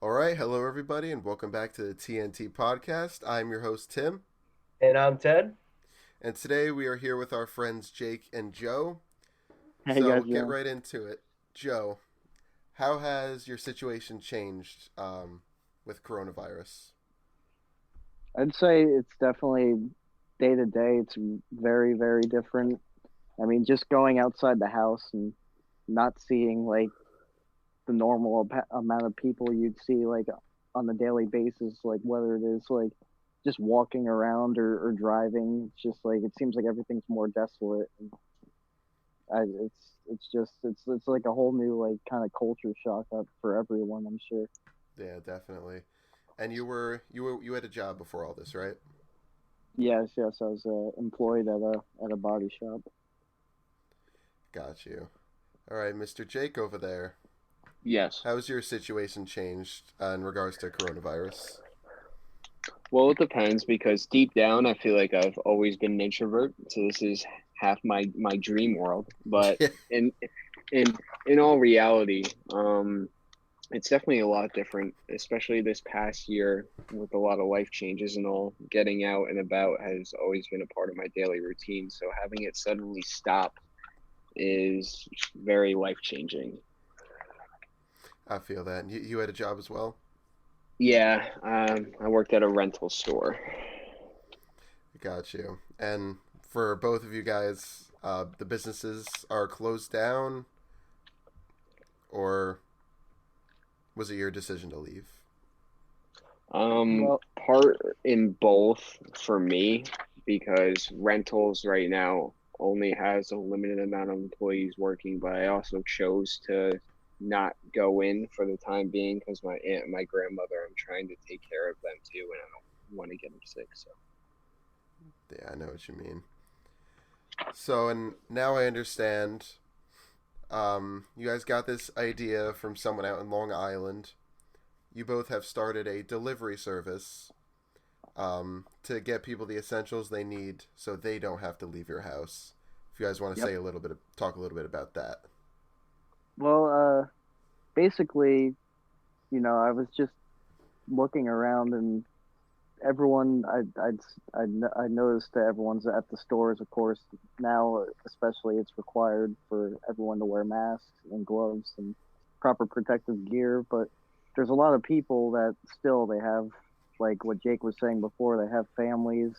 All right, hello everybody, and welcome back to the TnT podcast. I'm your host Tim, And I'm Ted. and today we are here with our friends Jake and Joe. Hey So guys, we'll get Joe. right into it. Joe, how has your situation changed with coronavirus? I'd say it's definitely day to day. It's very, very different. I mean, just going outside the house and not seeing like the normal amount of people you'd see like on a daily basis, like whether it is like just walking around or driving. It's just like it seems like everything's more desolate. And it's like a whole new like kind of culture shock up for everyone. I'm sure. Yeah, definitely. And you had a job before all this, right? Yes, yes. I was employed at a body shop. Got you. All right, Mr. Jake over there. Yes. How's your situation changed in regards to coronavirus? Well, it depends because deep down, I feel like I've always been an introvert. So this is half my dream world. But Yeah, in in in all reality, it's definitely a lot different, especially this past year with a lot of life changes and all. Getting out and about has always been a part of my daily routine. So having it suddenly stop is very life changing. I feel that. And you had a job as well? Yeah, I worked at a rental store. Got you. And for both of you guys, the businesses are closed down, or was it your decision to leave? Well, Part in both for me because rentals right now only has a limited amount of employees working, but I also chose to not go in for the time being because my aunt and my grandmother, I'm trying to take care of them too, and I don't want to get them sick. So Yeah, I know what you mean. So, and now I understand. You guys got this idea from someone out in Long Island. You both have started a delivery service to get people the essentials they need so they don't have to leave your house. If you guys want to yep. say talk a little bit about that. Well, basically, I was just looking around and everyone, I noticed that everyone's at the stores, of course, now, especially it's required for everyone to wear masks and gloves and proper protective gear. But there's a lot of people that still, they have, like what Jake was saying before, they have families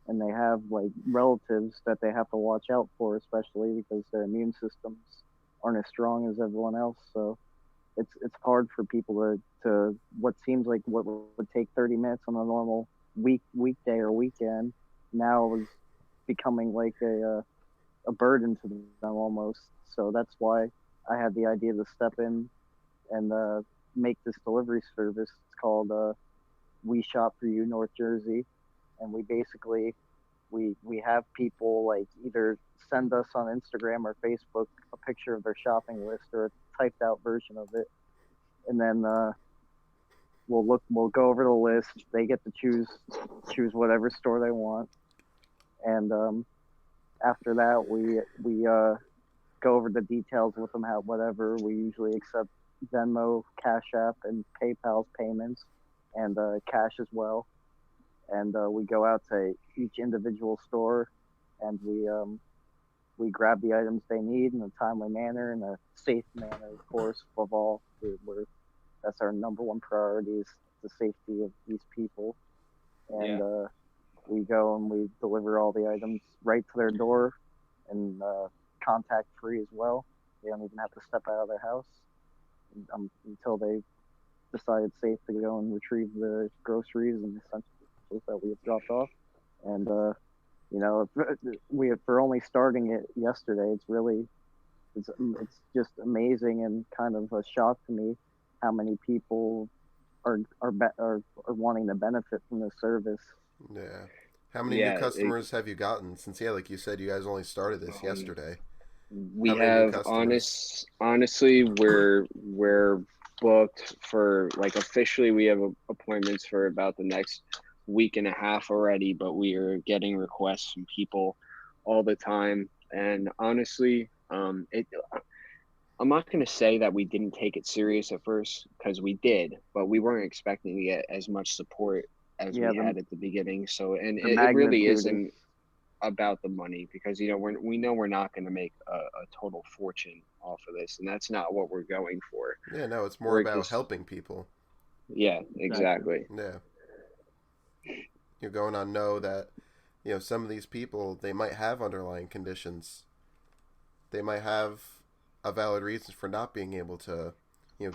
and they have like relatives that they have to watch out for, especially because their immune systems aren't as strong as everyone else. So it's hard for people to what seems like what would take 30 minutes on a normal weekday or weekend now is becoming like a burden to them almost. So that's why I had the idea to step in and make this delivery service. It's called We Shop for You North Jersey, and we basically we have people like either send us on Instagram or Facebook a picture of their shopping list or a typed out version of it, and then we'll go over the list. They get to choose whatever store they want, and after that we go over the details with them. How whatever we usually accept Venmo, Cash App, and PayPal's payments, and cash as well. And we go out to each individual store, and we grab the items they need in a timely manner, in a safe manner, of course. Above all, that's our number one priority is the safety of these people. And yeah, we go and we deliver all the items right to their door, and contact free as well. They don't even have to step out of their house until they decide it's safe to go and retrieve the groceries and essentials that we have dropped off. And for only starting it yesterday, it's just amazing and kind of a shock to me how many people are wanting to benefit from this service. Yeah. How many new yeah. customers have you gotten since, yeah, like you said, you guys only started this Um, yesterday? How We many new have customers? honestly, we're booked for like officially we have appointments for about the next week and a half already, but we are getting requests from people all the time. And honestly, I'm not going to say that we didn't take it serious at first, because we did, but we weren't expecting to get as much support as Yeah, we had at the beginning. So, and the it really magnitude is isn't about the money, because we know we're not going to make a total fortune off of this, and that's not what we're going for. Yeah, no, it's more We're about just helping people. Yeah, exactly. exactly. Yeah. You're going to know that, some of these people, they might have underlying conditions. They might have a valid reason for not being able to,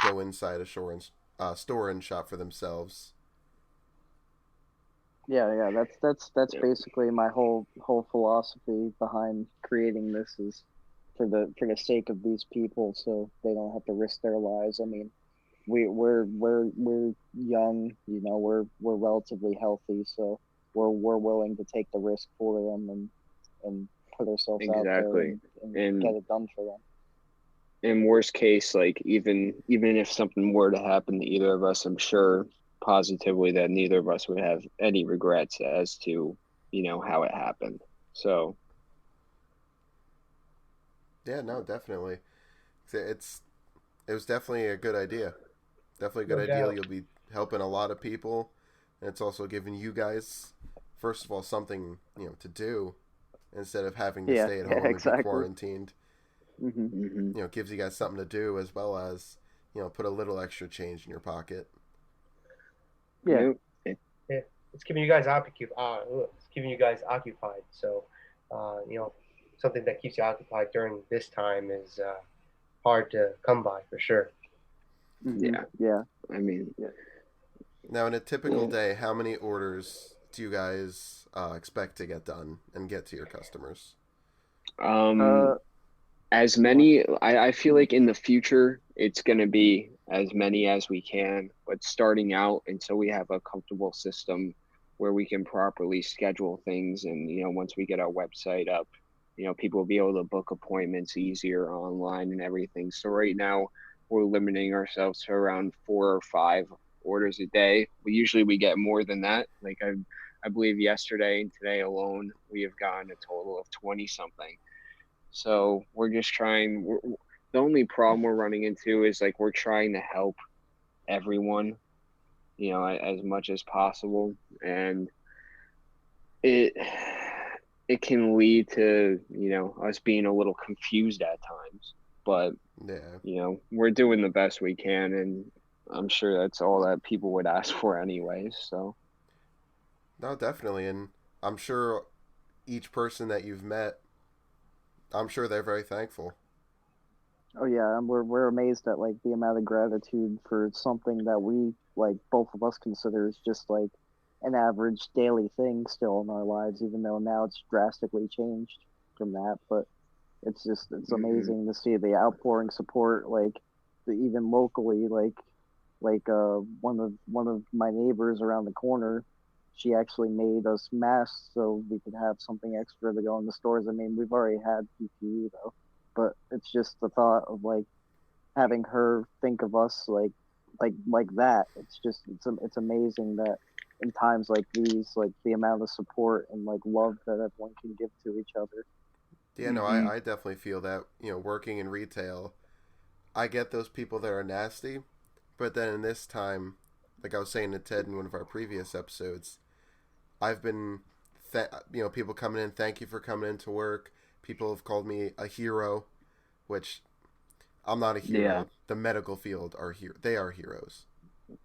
go inside a store and shop for themselves. Yeah. That's Yeah, basically my whole philosophy behind creating this is for the sake of these people, so they don't have to risk their lives. I mean, we're young, we're relatively healthy, so we're willing to take the risk for them and put ourselves out there exactly. and And get it done for them. in worst case, like even if something were to happen to either of us, I'm sure positively that neither of us would have any regrets as to, how it happened. So, Yeah, no, definitely. It's it was definitely a good idea. Definitely a good No idea. doubt. You'll be helping a lot of people, and it's also giving you guys, first of all, something to do instead of having to Yeah, stay at yeah, home and be exactly. quarantined. Hmm. mhm. It gives you guys something to do as well as put a little extra change in your pocket. Yeah, Yep. Yeah, it's keeping you guys it's keeping you guys occupied. So, something that keeps you occupied during this time is hard to come by for sure. Yeah. yeah, I mean, yeah. Now, in a typical yeah. day, how many orders do you guys expect to get done and get to your customers? Um, Uh, as you want? many, I feel like in the future it's going to be as many as we can, but starting out until we have a comfortable system where we can properly schedule things, and once we get our website up, people will be able to book appointments easier online and everything. So right now we're limiting ourselves to around 4 or 5 orders a day. We get more than that. Like I believe yesterday and today alone we have gotten a total of 20 something. So we're just trying. The only problem we're running into is like we're trying to help everyone, as much as possible, and it it can lead to us being a little confused at times. But Yeah, we're doing the best we can, and I'm sure that's all that people would ask for anyways. So no, definitely, and I'm sure each person that you've met, I'm sure they're very thankful. Oh yeah, and we're amazed at like the amount of gratitude for something that we like both of us consider is just like an average daily thing still in our lives, even though now it's drastically changed from that. But it's hmm amazing to see the outpouring support, like even locally, one of my neighbors around the corner, she actually made us masks so we could have something extra to go in the stores. I mean, we've already had PPE though, but it's just the thought of like having her think of us like that. It's amazing that in times like these, like the amount of support and like love that everyone can give to each other. Yeah, no, hmm I definitely feel that, working in retail, I get those people that are nasty, but then in this time, like I was saying to Ted in one of our previous episodes, I've been, people coming in, thank you for coming into work. People have called me a hero, which I'm not a yeah. hero. The medical field are here. They are heroes.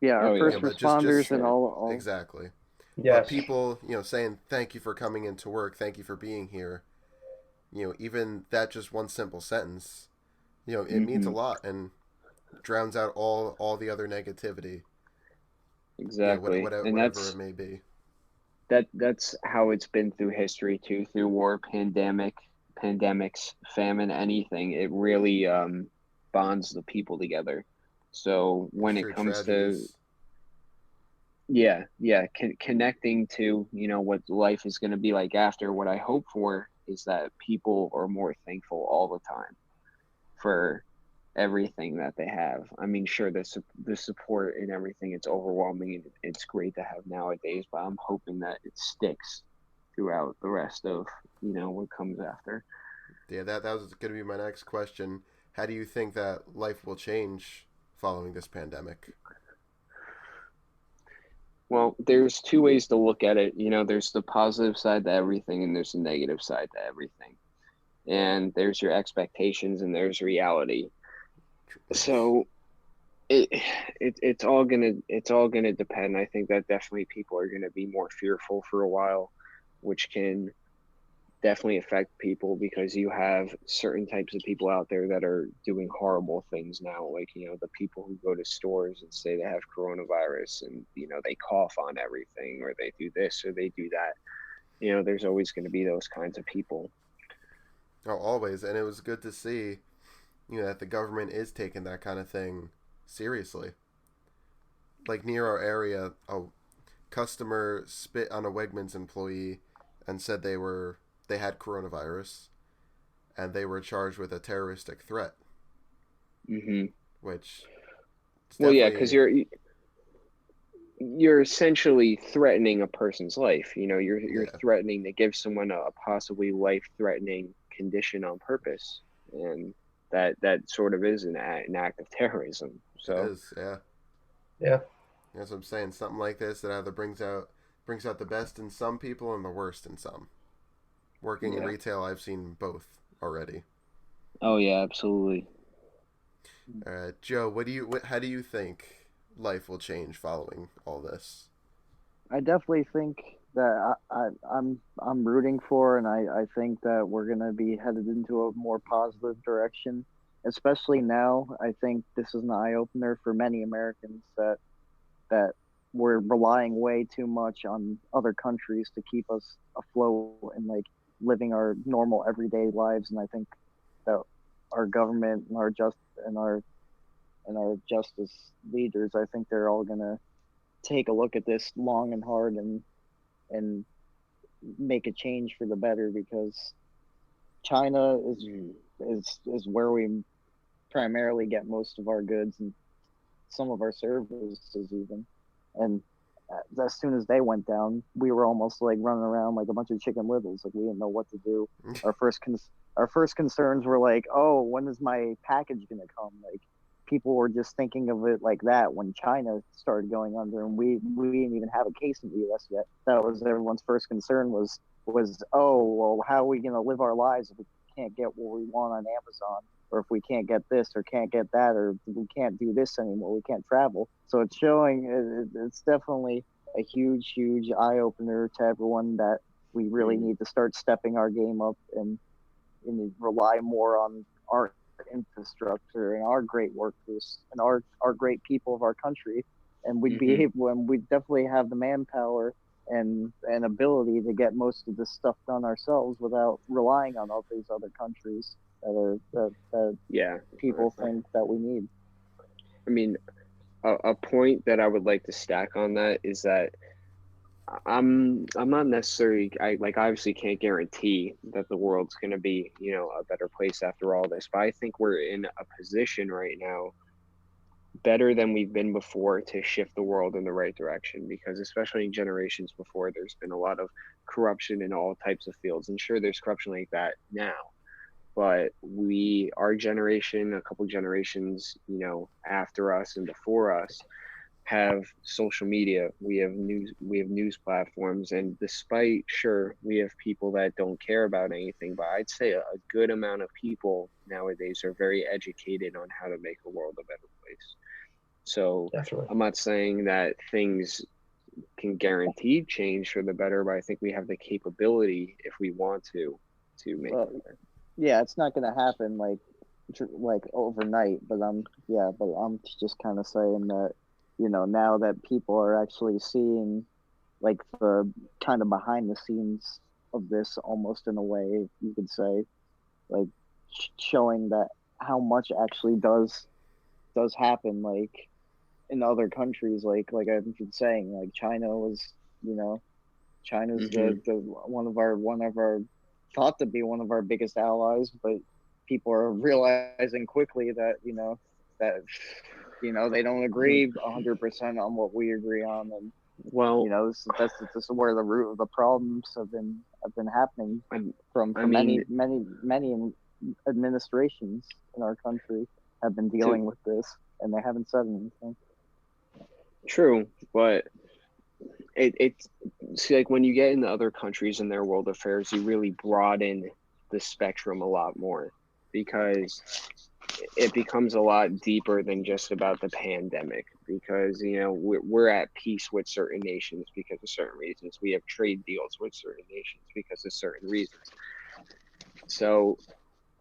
Yeah, our Oh yeah, first But for responders and sure. all. exactly. But Yes. people, saying thank you for coming into work, thank you for being here. Even that just one simple sentence, it means a hmm lot and drowns out all the other negativity. Exactly, and Whatever it may be. that's how it's been through history too, through war, pandemics, famine, anything. It really bonds the people together. So when it Through comes to, tragedies. yeah, connecting to what life is going to be like after, what I hope for is that people are more thankful all the time for everything that they have. I mean, sure, the support and everything, it's overwhelming and it's great to have nowadays, but I'm hoping that it sticks throughout the rest of what comes after. Yeah, that was going to be my next question. how do you think that life will change following this pandemic? Well, there's two ways to look at it. There's the positive side to everything and there's the negative side to everything. And there's your expectations and there's reality. So it's all gonna depend. I think that definitely people are gonna be more fearful for a while, which can definitely affect people because you have certain types of people out there that are doing horrible things now, like the people who go to stores and say they have coronavirus and they cough on everything or they do this or they do that. There's always going to be those kinds of people. Oh, always. And it was good to see, that the government is taking that kind of thing seriously. Like near our area, a customer spit on a Wegmans employee and said they had coronavirus, and they were charged with a terroristic threat. Mm-hmm. Which, well, yeah, because you're essentially threatening a person's life. You're threatening to give someone a possibly life-threatening condition on purpose, and that sort of is an act of terrorism. So it is, yeah. Yeah. That's what I'm saying. Something like this that either brings out the best in some people and the worst in some. Working in retail, I've seen both already. Oh yeah, absolutely. Joe, how do you think life will change following all this? I definitely think that I'm rooting for, and I think that we're gonna be headed into a more positive direction. Especially now, I think this is an eye opener for many Americans that we're relying way too much on other countries to keep us afloat and like living our normal everyday lives. And I think that our government and our justice leaders, I think they're all gonna take a look at this long and hard and make a change for the better, because China is where we primarily get most of our goods and some of our services even. And as soon as they went down, we were almost like running around like a bunch of chicken littles. Like we didn't know what to do. Our first concerns were like, oh, when is my package gonna come? Like people were just thinking of it like that when China started going under, and we didn't even have a case in the U.S. yet. That was everyone's first concern was oh well, how are we gonna live our lives if we can't get what we want on Amazon? Or if we can't get this or can't get that, or we can't do this anymore, we can't travel. So it's showing, it's definitely a huge, huge eye opener to everyone that we really need to start stepping our game up and rely more on our infrastructure and our great workers and our great people of our country. And we'd be able, and we'd definitely have the manpower and ability to get most of this stuff done ourselves without relying on all these other countries that people think that we need. I mean, a point that I would like to stack on that is that I'm not necessarily, I obviously can't guarantee that the world's going to be a better place after all this, but I think we're in a position right now better than we've been before to shift the world in the right direction, because especially in generations before, there's been a lot of corruption in all types of fields, and sure, there's corruption like that now. But our generation, a couple generations, after us and before us, have social media. We have news platforms, and despite we have people that don't care about anything, but I'd say a good amount of people nowadays are very educated on how to make the world a better place. So definitely, I'm not saying that things can guarantee change for the better, but I think we have the capability, if we want to make it better. Yeah, it's not going to happen like overnight, but I'm just kind of saying that, now that people are actually seeing like the kind of behind the scenes of this, almost in a way you could say, like showing that how much actually does happen, like in other countries, like I've been saying, like China's the one of our thought to be one of our biggest allies, but people are realizing quickly that they don't agree 100% on what we agree on, and this is where the root of the problems have been happening from many administrations in our country have been dealing with this, and they haven't said anything. True, but it's see, like when you get into other countries and their world affairs, you really broaden the spectrum a lot more, because it becomes a lot deeper than just about the pandemic, because we're at peace with certain nations because of certain reasons. We have trade deals with certain nations because of certain reasons. So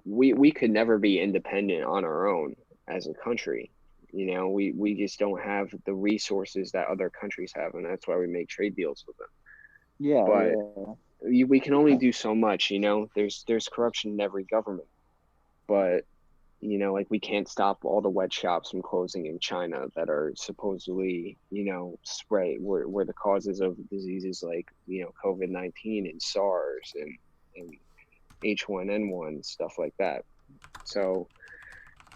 we could never be independent on our own as a country. We just don't have the resources that other countries have, and that's why we make trade deals with them. Yeah, But we can only do so much. There's corruption in every government, but like we can't stop all the wet shops from closing in China that are supposedly spread where the causes of diseases like COVID-19 and SARS and H1N1, stuff like that. So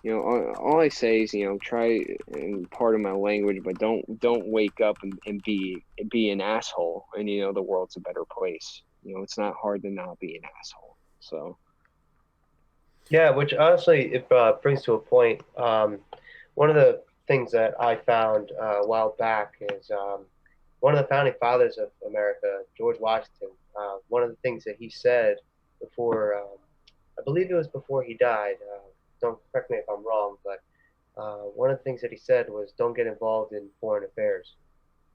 all I say is try, and pardon my language, but don't wake up and be an asshole, and the world's a better place. It's not hard to not be an asshole. So Yeah, which honestly it brings to a point. One of the things that I found a while back is one of the founding fathers of America, George Washington. One of the things that he said before, I believe it was before he died. Don't correct me if I'm wrong, but one of the things that he said was, "Don't get involved in foreign affairs,"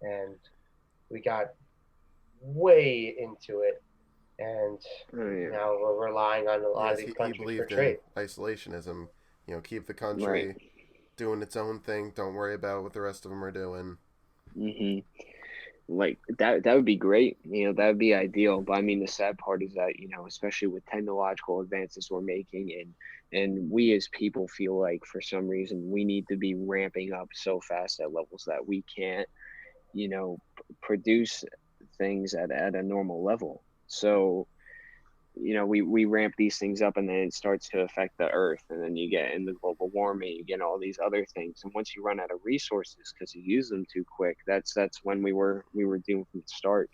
and we got way into it, and now we're relying on a lot of these countries for trade. In isolationism, keep the country doing its own thing. Don't worry about what the rest of them are doing. Mm-hmm. Like that would be great. That would be ideal. But I mean, the sad part is that especially with technological advances we're making, and we as people feel like for some reason we need to be ramping up so fast at levels that we can't produce things at a normal level. So we ramp these things up, and then it starts to affect the earth, and then you get into global warming, you get all these other things, and once you run out of resources because you use them too quick, that's when we were doomed from the start.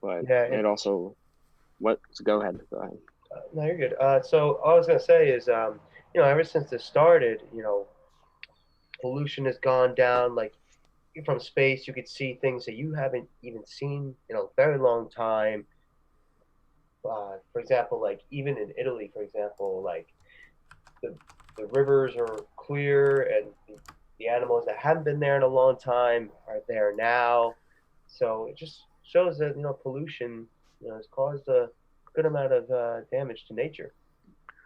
But Yeah, it also go ahead. No, you're good. So all I was gonna say is, ever since this started, pollution has gone down. Like from space, you could see things that you haven't even seen in a very long time. For example, like even in Italy, for example, like the rivers are clear, and the animals that haven't been there in a long time are there now. So it just shows that pollution has caused a good amount of damage to nature.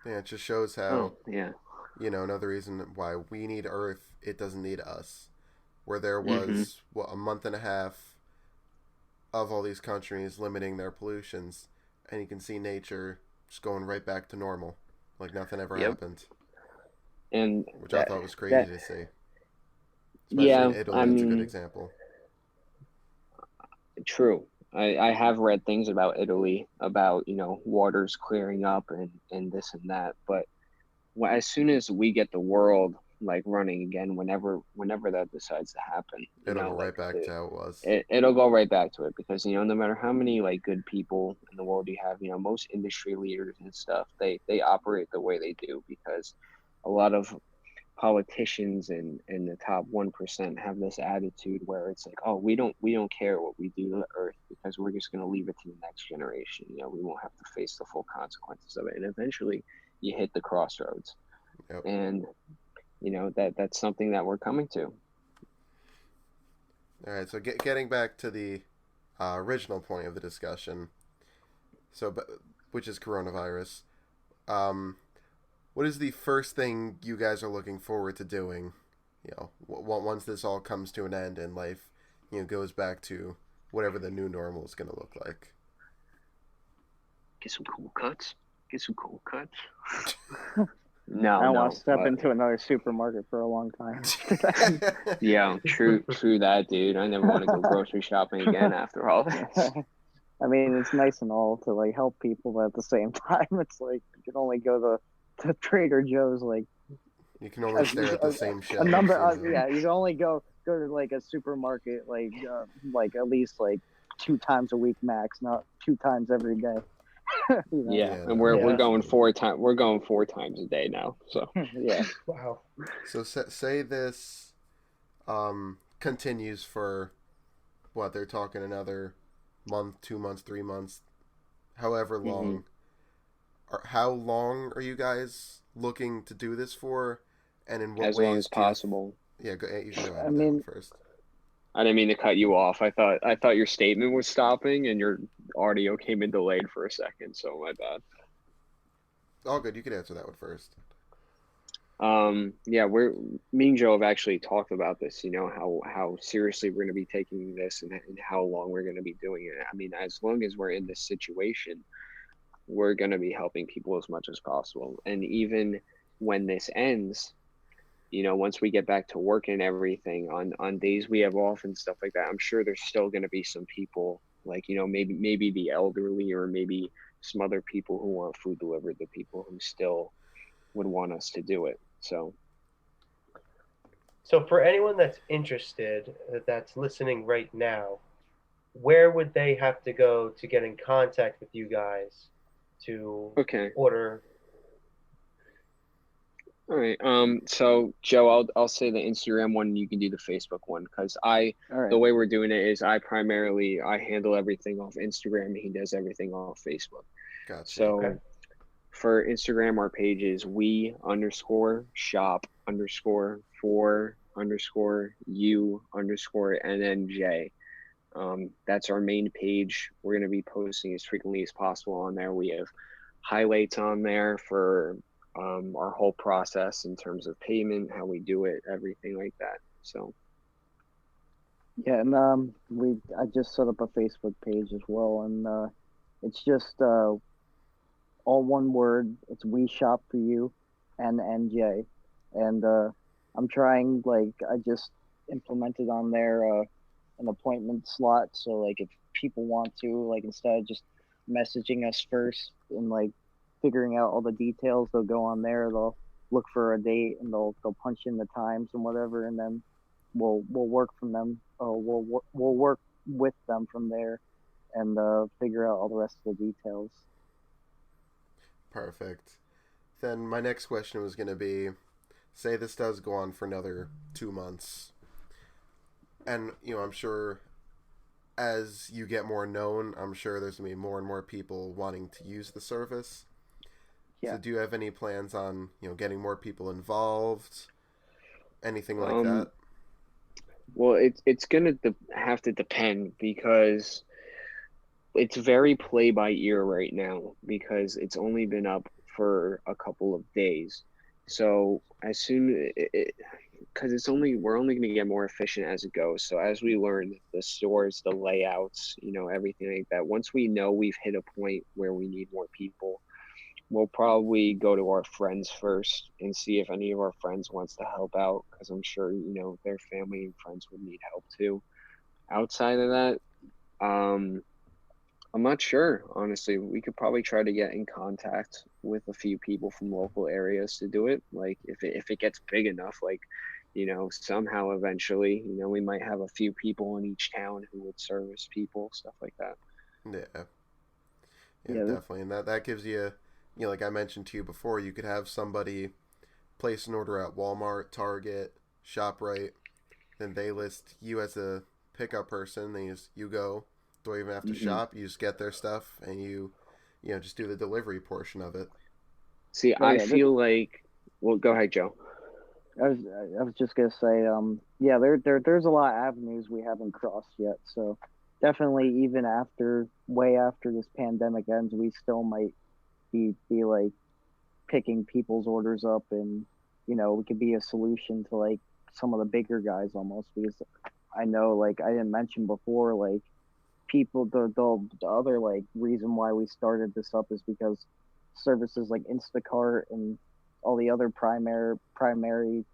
Yeah, it just shows how another reason why we need Earth, it doesn't need us. Where there was a month and a half of all these countries limiting their pollutions, and you can see nature just going right back to normal, like nothing ever happened. And which I thought was crazy to see. Especially in Italy, it's a good example. True. I have read things about Italy, about waters clearing up and this and that, but as soon as we get the world like running again, whenever that decides to happen, it'll go right back to how it was. It'll go right back to it, because no matter how many like good people in the world you have, most industry leaders and stuff, they operate the way they do because a lot of politicians and the top 1% have this attitude where it's like, oh, we don't care what we do to the earth because we're just going to leave it to the next generation. We won't have to face the full consequences of it, and eventually you hit the crossroads. Yep. And that's something that we're coming to. All right, so getting back to the original point of the discussion, which is coronavirus. What is the first thing you guys are looking forward to doing? Once this all comes to an end and life, goes back to whatever the new normal is going to look like. Get some cool cuts. I don't want to step into another supermarket for a long time. Yeah, true that, dude. I never want to go grocery shopping again after all this. I mean, it's nice and all to like help people, but at the same time, it's like you can only go to Trader Joe's like. You can only stare at the same shelf. You can only go to like a supermarket like at least like 2 times a week max, not 2 times every day. You know? Yeah, Yeah, and no. we're Yeah. going 4 times. We're going 4 times a day now. So Yeah. Wow. So say this continues for what they're talking another month, 2 months, 3 months, however long. How long are you guys looking to do this for, and in what as long ways as do you? possible. Yeah, you can go ahead I with that one mean, first. I didn't mean to cut you off. I thought your statement was stopping and your audio came in delayed for a second, so my bad. All good. You can answer that one first. Yeah, me and Joe have actually talked about this, how seriously we're going to be taking this and how long we're going to be doing it. I mean, as long as we're in this situation, we're going to be helping people as much as possible. And even when this ends, once we get back to work and everything on days we have off and stuff like that, I'm sure there's still going to be some people like, maybe the elderly or maybe some other people who want food delivered to people who still would want us to do it. So For anyone that's interested, that's listening right now, where would they have to go to get in contact with you guys to okay. order? All right. So Joe, I'll say the Instagram one, you can do the Facebook one, because all the right. way we're doing it is I handle everything off Instagram, and he does everything off Facebook. Gotcha. So Okay. for Instagram, our page is we_shop_for_you_NNJ. That's our main page. We're going to be posting as frequently as possible on there. We have highlights on there for our whole process in terms of payment, how we do it, everything like that. So Yeah, and I just set up a Facebook page as well, and it's just all one word. It's We Shop for You, NNJ, and I'm trying, like, I just implemented on there an appointment slot, so like if people want to, like, instead of just messaging us first and like figuring out all the details, they'll go on there, they'll look for a date, and they'll punch in the times and whatever, and then we'll work from them. We'll work with them from there, and figure out all the rest of the details. Perfect. Then my next question was going to be, say this does go on for another 2 months, and I'm sure as you get more known, I'm sure there's going to be more and more people wanting to use the service. Yeah. So do you have any plans on getting more people involved, anything like um, that? well, it's gonna have to depend, because it's very play by ear right now, because it's only been up for a couple of days. So as soon because we're only going to get more efficient as it goes. So as we learn the stores, the layouts, everything like that, once we know we've hit a point where we need more people, we'll probably go to our friends first and see if any of our friends wants to help out, because I'm sure their family and friends would need help too. Outside of that, I'm not sure, honestly. We could probably try to get in contact with a few people from local areas to do it. Like if it gets big enough, like somehow eventually, we might have a few people in each town who would service people, stuff like that. Yeah. Yeah, Yeah, definitely. And that gives you, like I mentioned to you before, you could have somebody place an order at Walmart, Target, ShopRite, then they list you as a pickup person. Then you go, don't even have to shop. You just get their stuff, and you just do the delivery portion of it. See, oh I yeah. feel like, well, go ahead, Joe. I was just gonna say, yeah, there's a lot of avenues we haven't crossed yet. So definitely, even way after this pandemic ends, we still might be like picking people's orders up, and we could be a solution to like some of the bigger guys almost, because I know, like I didn't mention before, like people, the other like reason why we started this up is because services like Instacart and all the other primary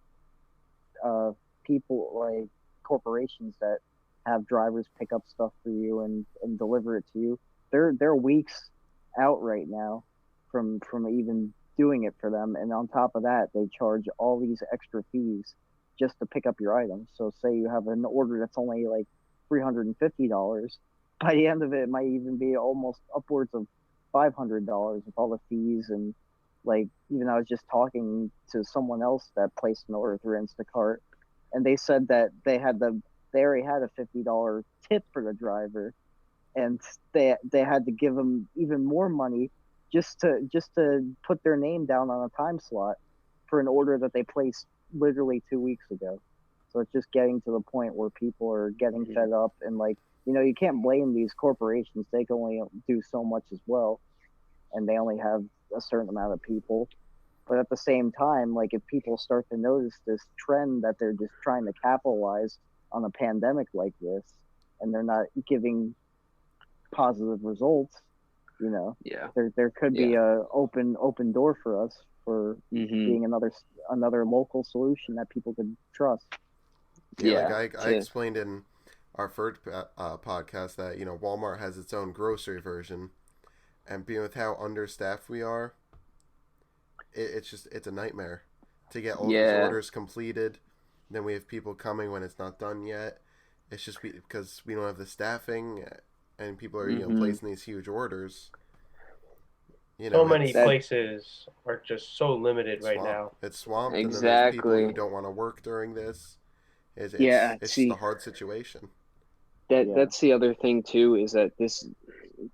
people, like corporations that have drivers pick up stuff for you and deliver it to you, they're weeks out right now from even doing it for them, and on top of that they charge all these extra fees just to pick up your items. So say you have an order that's only like $350, by the end of it might even be almost upwards of $500 with all the fees. And like, even I was just talking to someone else that placed an order through Instacart, and they said that they already had a $50 tip for the driver, and they had to give them even more money just to put their name down on a time slot for an order that they placed literally 2 weeks ago. So it's just getting to the point where people are getting fed up, and like, you can't blame these corporations. They can only do so much as well, and they only have a certain amount of people. But at the same time, like, if people start to notice this trend that they're just trying to capitalize on a pandemic like this, and they're not giving positive results, Yeah. there could be a open door for us for being another local solution that people could trust. Yeah, like I explained in our first podcast that Walmart has its own grocery version, and being with how understaffed we are, it's a nightmare to get all these orders completed. Then we have people coming when it's not done yet. It's just because we don't have the staffing, and people are placing these huge orders. So many places are just so limited right now. It's swamped, Exactly. and then there's people who don't want to work during this. It's just a hard situation. That's the other thing too, is that this,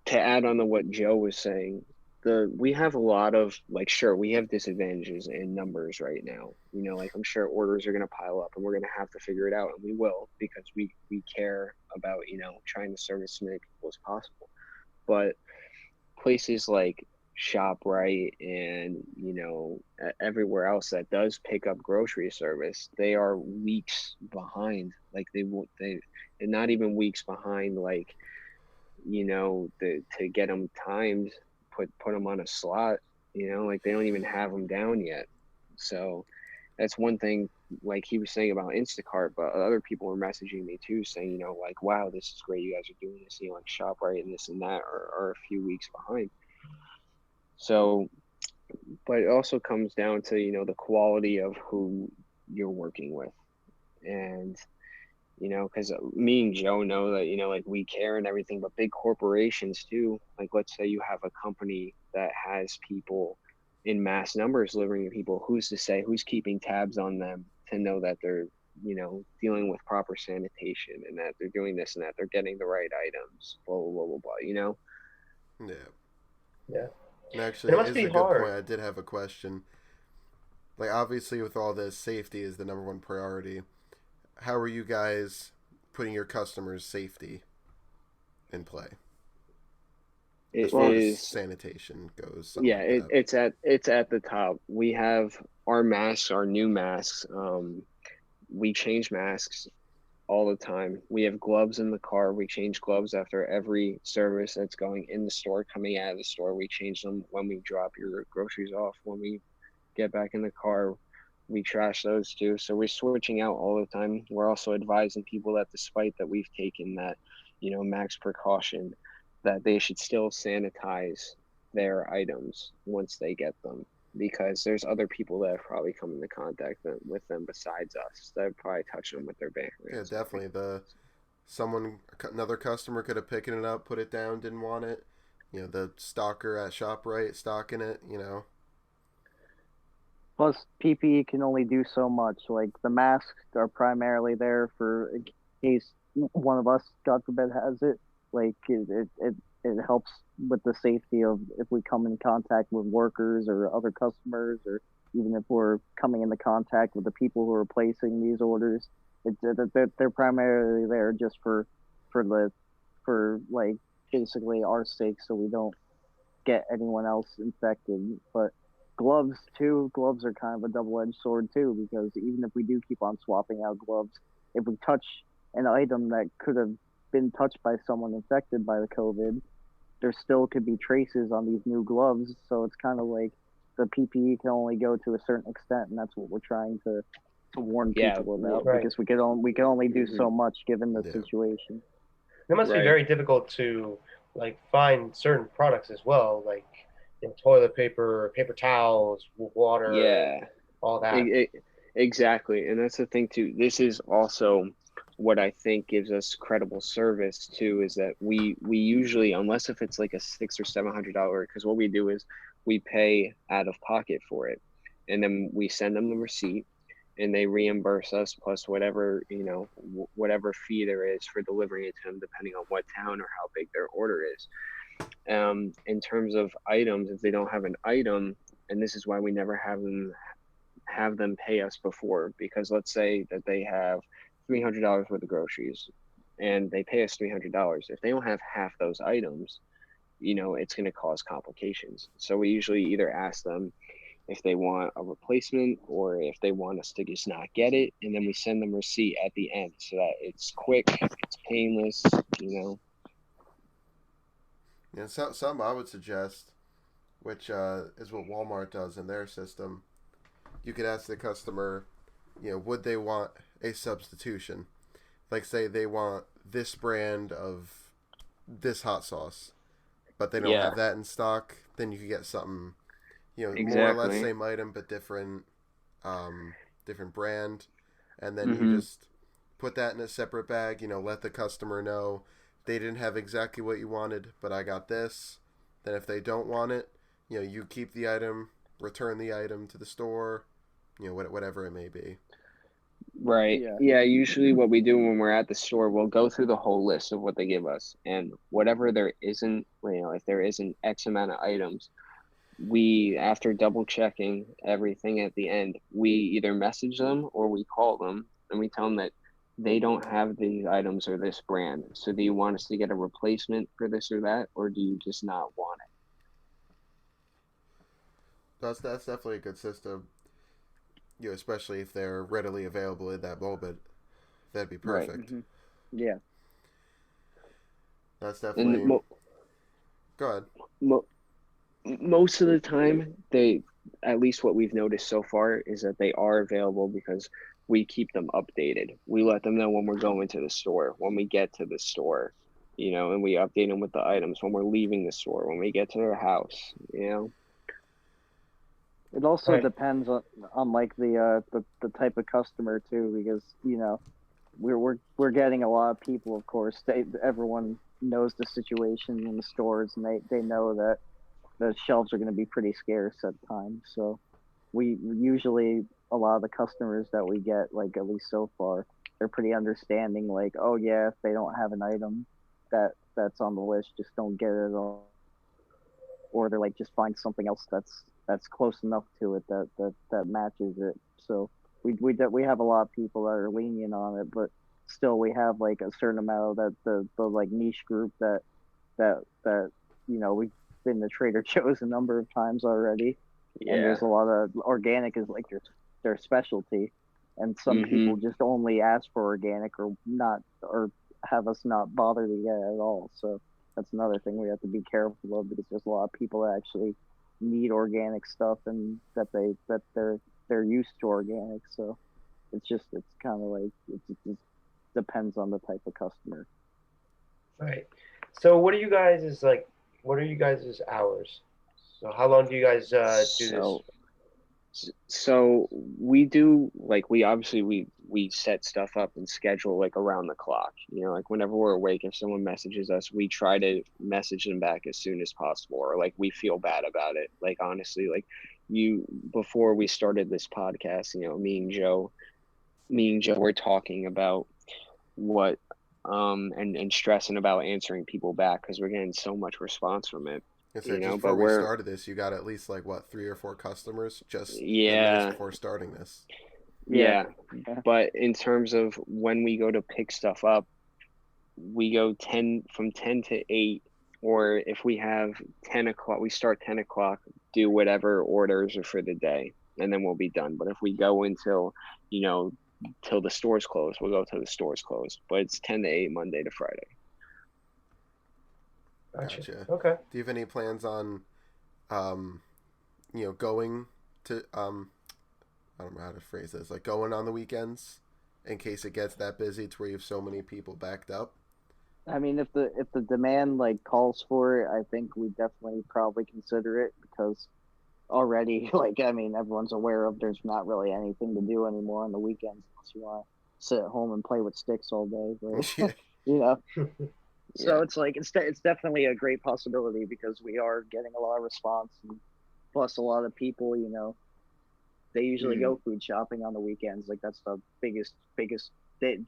to add on to what Joe was saying, we have a lot of, like, sure, we have disadvantages in numbers right now. Like, I'm sure orders are going to pile up, and we're going to have to figure it out, and we will, because we care about trying to service as many people as possible. But places like ShopRite and everywhere else that does pick up grocery service, they are weeks behind. Like, they're not even weeks behind, like, to get them timed, put them on a slot, like, they don't even have them down yet. So that's one thing, like he was saying about Instacart, but other people were messaging me too, saying, like, wow, this is great, you guys are doing this, like ShopRite and this and that are a few weeks behind. So, but it also comes down to, the quality of who you're working with. And, because me and Joe know that, like, we care and everything, but big corporations too, like, let's say you have a company that has people in mass numbers delivering to people, who's to say, who's keeping tabs on them to know that they're, dealing with proper sanitation, and that they're doing this and that they're getting the right items, blah, blah, blah, blah, blah, Yeah. And actually, it is a good point. I did have a question. Like, obviously, with all this, safety is the number one priority. How are you guys putting your customers' safety in play? As far as sanitation goes. Yeah, it's at the top. We have our masks, our new masks. We change masks all the time. We have gloves in the car. We change gloves after every service that's going in the store, coming out of the store. We change them when we drop your groceries off. When we get back in the car, we trash those too. So we're switching out all the time. We're also advising people that, despite that we've taken that, max precaution, that they should still sanitize their items once they get them, because there's other people that have probably come into contact with them besides us that have probably touched them with their bare hands. Yeah, definitely. Another customer could have picked it up, put it down, didn't want it. The stalker at ShopRite stocking it. Plus, PPE can only do so much. Like, the masks are primarily there for in case one of us, God forbid, has it. Like, it helps with the safety of if we come in contact with workers or other customers, or even if we're coming into contact with the people who are placing these orders. They're primarily there just for like, basically our sake, so we don't get anyone else infected. But gloves are kind of a double-edged sword too, because even if we do keep on swapping out gloves, if we touch an item that could have been touched by someone infected by the COVID, there still could be traces on these new gloves. So it's kind of like the PPE can only go to a certain extent, and that's what we're trying to warn people about, because we can only do so much given the situation. It must be very difficult to, like, find certain products as well, like, toilet paper, paper towels, water, all that. Exactly. And that's the thing too. This is also what I think gives us credible service too is that we usually, unless if it's like a $600 or $700, because what we do is we pay out of pocket for it, and then we send them the receipt, and they reimburse us plus whatever, whatever fee there is for delivering it to them, depending on what town or how big their order is. In terms of items, if they don't have an item, and this is why we never have them pay us before, because let's say that they have $300 worth of groceries and they pay us $300. If they don't have half those items, it's going to cause complications. So we usually either ask them if they want a replacement or if they want us to just not get it, and then we send them receipt at the end so that it's quick, it's painless. Yeah, something I would suggest, which is what Walmart does in their system. You could ask the customer, would they want a substitution? Like, say they want this brand of this hot sauce, but they don't have that in stock. Then you could get something, more or less same item but different, different brand, and then you just put that in a separate bag. Let the customer know they didn't have exactly what you wanted, but I got this. Then if they don't want it, you keep the item, return the item to the store, whatever it may be. Right. Yeah, usually what we do when we're at the store, we'll go through the whole list of what they give us, and whatever there isn't, if there isn't X amount of items, we, after double checking everything at the end, we either message them or we call them and we tell them that they don't have these items or this brand. So do you want us to get a replacement for this or that, or do you just not want it? That's definitely a good system. Especially if they're readily available in that moment, that'd be perfect. Right. Mm-hmm. Yeah, that's definitely. Go ahead. Most of the time, at least what we've noticed so far is that they are available because we keep them updated. We let them know when we're going to the store, when we get to the store, and we update them with the items when we're leaving the store, when we get to their house, It also depends on like the type of customer too, because we're getting a lot of people. Of course, everyone knows the situation in the stores, and they know that the shelves are going to be pretty scarce at times. So we usually, a lot of the customers that we get, like at least so far, they're pretty understanding. Like, oh yeah, if they don't have an item that's on the list, just don't get it at all. Or they're like, just find something else that's close enough to it that matches it. So we have a lot of people that are lenient on it, but still we have like a certain amount of the like niche group that we've been to Trader Joe's a number of times already, and there's a lot of organic is like their specialty, and some people just only ask for organic or not, or have us not bother to get it at all. So that's another thing we have to be careful of, because there's a lot of people that actually need organic stuff and that they're used to organic. So it's kind of like it depends on the type of customer. Right. So what are you guys' hours? So how long do you guys do this? So we do, like, we obviously we set stuff up and schedule like around the clock. Like whenever we're awake, if someone messages us, we try to message them back as soon as possible, or like we feel bad about it. Like honestly, like before we started this podcast, me and Joe were talking about what and stressing about answering people back because we're getting so much response from it. Just before we started this, you got at least like 3 or 4 customers just minutes before starting this. Yeah. But in terms of when we go to pick stuff up, we go from 10 to 8, or if we have 10 o'clock, we start 10 o'clock, do whatever orders are for the day, and then we'll be done. But if we go until, till the stores close, we'll go till the stores close. But it's 10 to 8 Monday to Friday. Gotcha. Okay. Do you have any plans on, going to, I don't know how to phrase this, like going on the weekends in case it gets that busy to where you have so many people backed up? I mean, if the demand like calls for it, I think we definitely probably consider it, because already, like, I mean, everyone's aware of there's not really anything to do anymore on the weekends unless you want to sit at home and play with sticks all day. But, Yeah. you know, so Yeah. it's like it's definitely a great possibility because we are getting a lot of response, and plus a lot of people, they usually go food shopping on the weekends. Like that's the biggest day.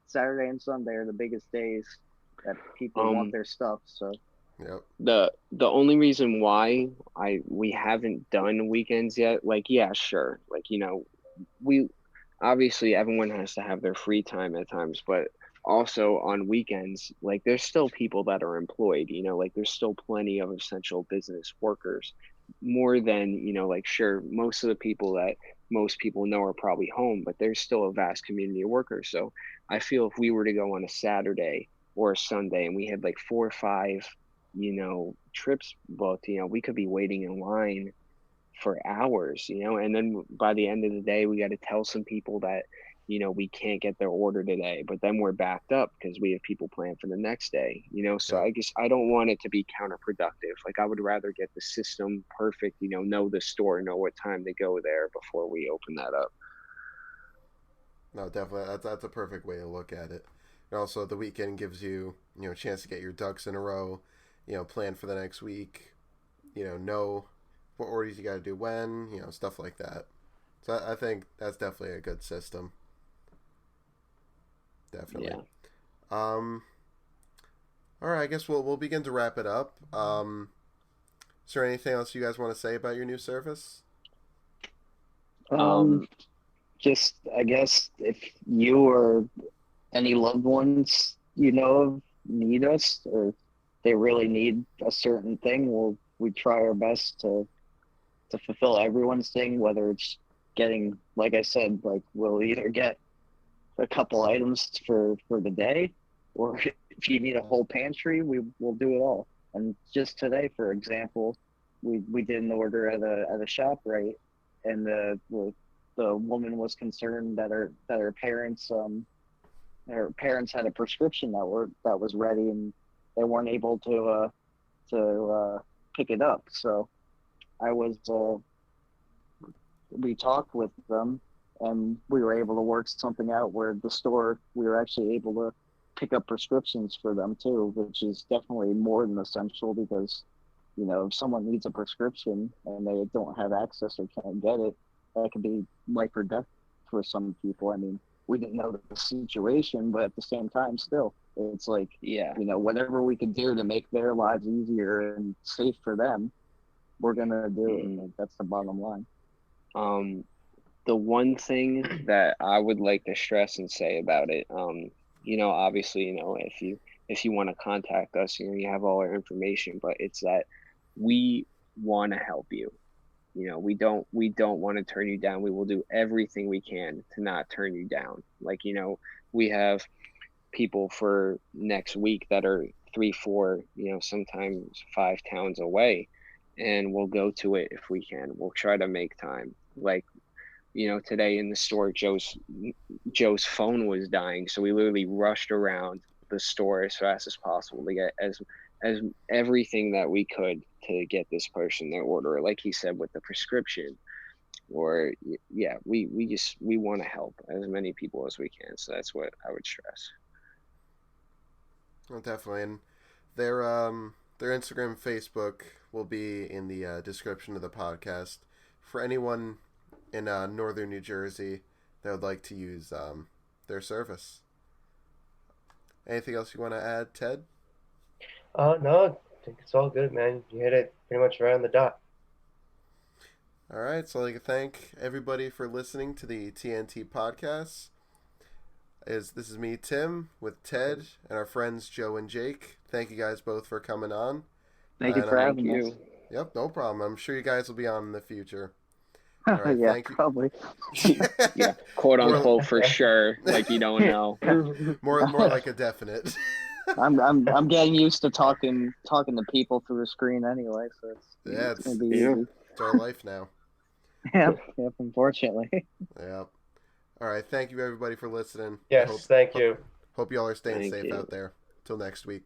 Saturday and Sunday are the biggest days that people want their stuff. So Yep. The only reason why we haven't done weekends yet, like, yeah, sure, like, we obviously everyone has to have their free time at times, but also on weekends, like there's still people that are employed, like there's still plenty of essential business workers, more than, like, sure, most of the people that most people know are probably home, but there's still a vast community of workers. So I feel if we were to go on a Saturday or a Sunday and we had like 4 or 5, trips booked, we could be waiting in line for hours, and then by the end of the day, we got to tell some people that, we can't get their order today, but then we're backed up because we have people planned for the next day, so Yeah. I guess I don't want it to be counterproductive. Like I would rather get the system perfect, know the store, know what time to go there before we open that up. No, definitely. That's a perfect way to look at it. And also, the weekend gives you, a chance to get your ducks in a row, plan for the next week, know what orders you got to do when, stuff like that. So I think that's definitely a good system. Definitely. Yeah. All right, I guess we'll begin to wrap it up. Is there anything else you guys want to say about your new service? Um, just I guess if you or any loved ones you know of need us, or they really need a certain thing, we try our best to fulfill everyone's thing, whether it's getting, like I said, like we'll either get a couple items for the day, or if you need a whole pantry, we'll do it all. And just today, for example, we did an order at a shop, right, and the woman was concerned that her parents had a prescription that was ready, and they weren't able to pick it up. So I was we talked with them, and we were able to work something out where we were actually able to pick up prescriptions for them too, which is definitely more than essential because, if someone needs a prescription and they don't have access or can't get it, that could be life or death for some people. I mean, we didn't know the situation, but at the same time, still, it's like, yeah. Whatever we could do to make their lives easier and safe for them, we're gonna do it. Like, that's the bottom line. The one thing that I would like to stress and say about it, obviously, if you want to contact us, you have all our information, but it's that we want to help you. We don't want to turn you down. We will do everything we can to not turn you down. Like, we have people for next week that are 3, 4, sometimes 5 towns away, and we'll go to it if we can. We'll try to make time. Like, today in the store, Joe's phone was dying, so we literally rushed around the store as fast as possible to get as everything that we could to get this person their order, like he said, with the prescription. Or yeah, we want to help as many people as we can. So that's what I would stress. Well, definitely, and their Instagram, Facebook will be in the description of the podcast for anyone in northern New Jersey that would like to use their service. Anything else you want to add, Ted? No, I think it's all good, man. You hit it pretty much right on the dot. All right, so I'd like to thank everybody for listening to the TnT podcast. This is me, Tim, with Ted and our friends Joe and Jake. Thank you guys both for coming on. Thank you for having us. Yep, no problem. I'm sure you guys will be on in the future. All right, yeah, thank you. probably. Yeah, quote unquote for sure. Like you don't know. more like a definite. I'm getting used to talking to people through a screen anyway, so it's gonna be easy. It's our life now. Yep, unfortunately. Yep. All right, thank you everybody for listening. Yes, thank you. Hope you all are staying Thank safe you. out there. Till next week.